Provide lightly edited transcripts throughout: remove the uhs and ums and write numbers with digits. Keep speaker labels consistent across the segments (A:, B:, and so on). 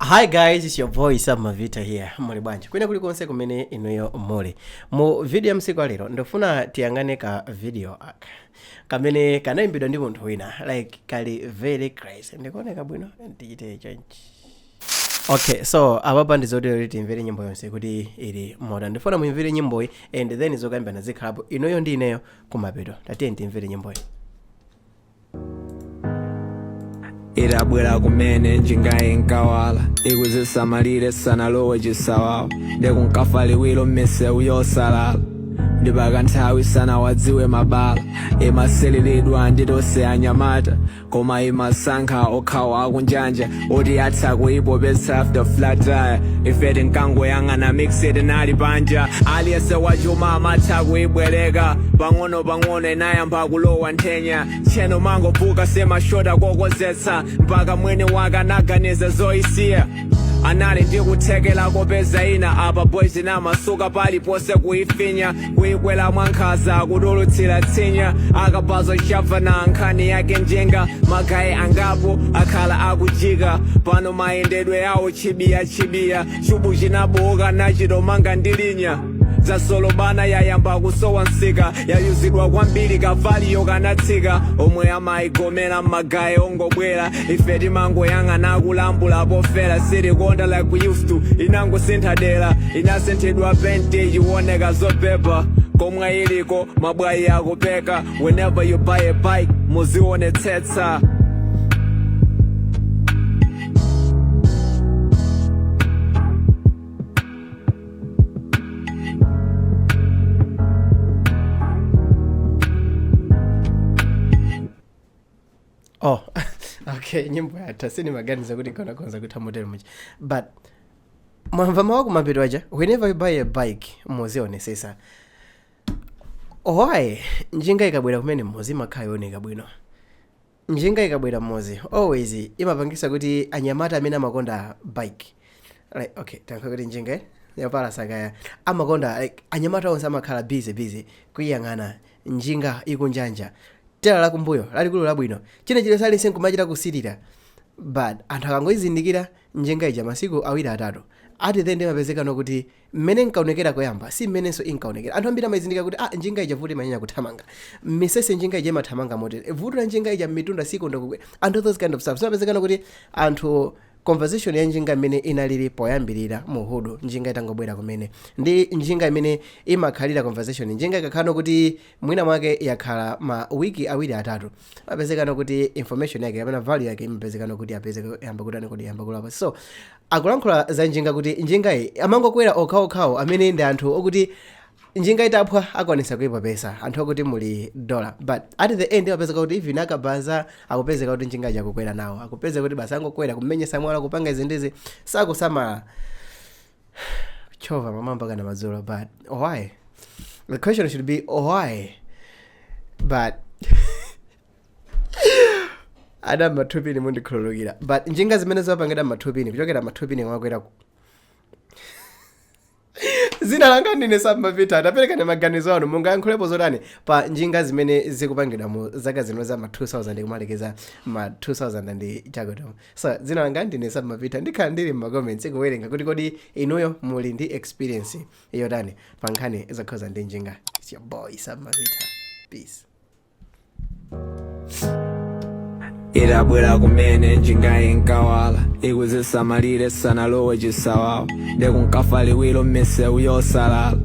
A: Hi guys, it's your boy Sam Mavita here. Muli bwanji. Kwina kuli konse kumene inuyo muli. Mu video msiku lero ndofuna tiyangane ka video aka. Kamene kanaimbidwa ndi munthu wina like kali very crazy. Ndikuoneka bwino ndichite change. Okay, so ababa ndizoti timvere nyimbo yonse kuti ili modern. Ndifuna muimvere nyimbo iyi and then izokambana zikhalapo inuyo ndi ineyo kumapeto. Tatiye timvere nyimbo iyi.
B: Irabwera kumene njinga inkawala ikuzisamalire sanalowe chisawawa ndekunkafali wilo m'misewu yosalala ndipaka nthawi sanawadziwe mabala imaseliridwa nditose anyamata koma imasankha okhawa akunjanja oti atha kuipopetsa after flat tire ifeti nkangoyang'ana mixed nali panja aliyese wachuma amatha kuibwereka pang'ono inayamba kulowa nthenya tcheno mangovuka semashota kokozetsa mpaka mwene wake anaganiza zoisiya anali ndikuthekela kopeza ina apa boys namasuka palipose kuifinya kuikwela mwankhaza kutulutsira tsinya akapazo shafa na nkhani yake njenga magayi angapo akhala akujika pano mayendedwe yawo chibiya chubu chinabuka nachitomanga ndilinya zasolobana yayamba kusowa nsika yayuzidwa kwambiri kavaliyo kanatsika omwe amayigomera m'magayi ongobwera ife timangoyang'ana kulambula pofera sitikonda like we used to inangosintha dera inasinthidwa pente iwoneka zopepa komwe iliko mabwayi akupeka whenever you buy a bike muzionetsetsa.
A: Oh, okay, nyimbo yata sini maganiza kuti kona konza kuti model much. But mwamva mawaku mapeto aja whenever you buy a bike muzionesesa. Why njinga ikabwera kumene muzi makhayo oneka bwino. Njinga ikabwera muzi always imapangisa kuti anyamata amene amakonda bike. Like okay, tankha kuti njinga yapala sakaya amakonda like anyamata onse amakhala busy kuyang'ana njinga ikunjanja. Tela la kumbuyo lalikulu labwino chine chile sali senkumachita kusilira but anthu akangoizindikira njenga ija masiku awiri atatu ati then mapezeka nokuti mmene nkaonekera koyamba si mmenenso inkaonekera anthu ambiri amayizindikira kuti njinga ija vuti manyanya kuthamanga misese njinga ija imathamanga motere vuti la njinga ija mitunda siku ndokugwe anthu those kind of stuff so mapezeka nokuti anthu conversation ya njinga imene inalili poyambirira muhudu njinga itangobwera kumene ndi njinga imene imakhalira conversation njinga ikakhala kuti mwina mwake yakhala ma wiki awiri atatu apezekano kuti information yake kapena value yake imapezekano kuti apezeke yamba kutani kuti yamba kulapa so akulankhula za njinga kuti njinga iyi amangokwera okhaokhawo amene ndi anthu okuti njinga itaphwa akwanisa kuipa pesa anthu akuti muli dollar but at the end apezeka kuti even akabaza akupezeka kuti njinga ija kukwera nawo akupezeka kuti basa angokwera kumenyesa mwala kupanga izindizi sakusamala chova mamamba kana madzulo but why the question should be why but ada mathupini mundikhululukira but njinga zimene zapangida mathupini kuchokera mathupini kwakwera zina langa ndine Sam Mavita atapereka ne maganizo anu mungayankhulepo zotani pa njinga zimene zikupangidwa mu zaka zino za ma 2000 kumalekeza ma 2000 ndi chagoto so zina langa ndine Sam Mavita ndikhala ndili mu comments kuwerenga kuti kodi inuyo muli ndi experience yotani pa nkhani zakhoza ndi njinga. It's your boy Sam Mavita, peace.
B: Irabwera kumene njinga inkawala ikuzisamalire sanalowe chisawawa ndekunkafali wilo m'misewu yosalala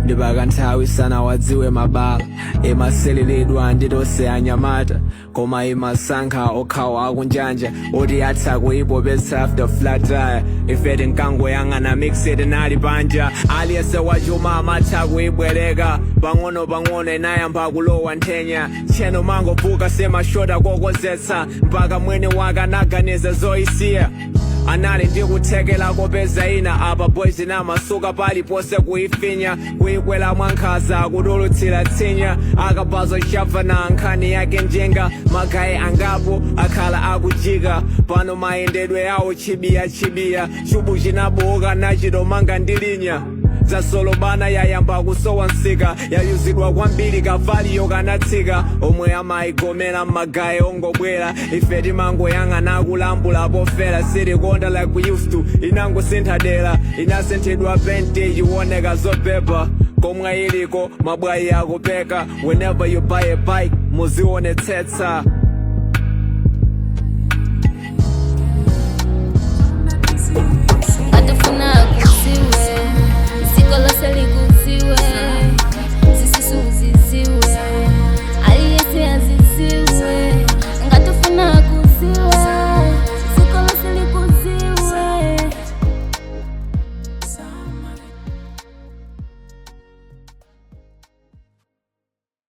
B: ndipaka nthawi sanawadziwe mabala imaseliridwa nditose anyamata koma imasankha okhawa akunjanja oti atha kuipopetsa after flat tire ifeti nkangoyang'ana mixed nali panja aliyese wachuma amatha kuibwereka pang'ono inayamba kulowa nthenya tcheno mangovuka semashota kokozetsa mpaka mwene wake anaganiza zoisiya anali ndikuthekela kopeza ina apa boys namasuka palipose kuifinya kuikwela mwankhaza kutulutsira tsinya akapazo shafa na nkhani yake njenga magayi angapo akhala akujika pano mayendedwe yawo chibiya chubu chinabuka nachitomanga ndilinya zasolobana yayamba kusowa nsika yayuzidwa kwambiri kavaliyo kanatsika omwe amayigomera mmagaye ongobwera ife timangoyang'ana kulambula pofera sitikonda like we used to inangosintha dera inasinthidwa pente iwoneka zopepa komwe iliko mabwayi akupeka whenever you buy a bike muzionetsetsa
C: atafuna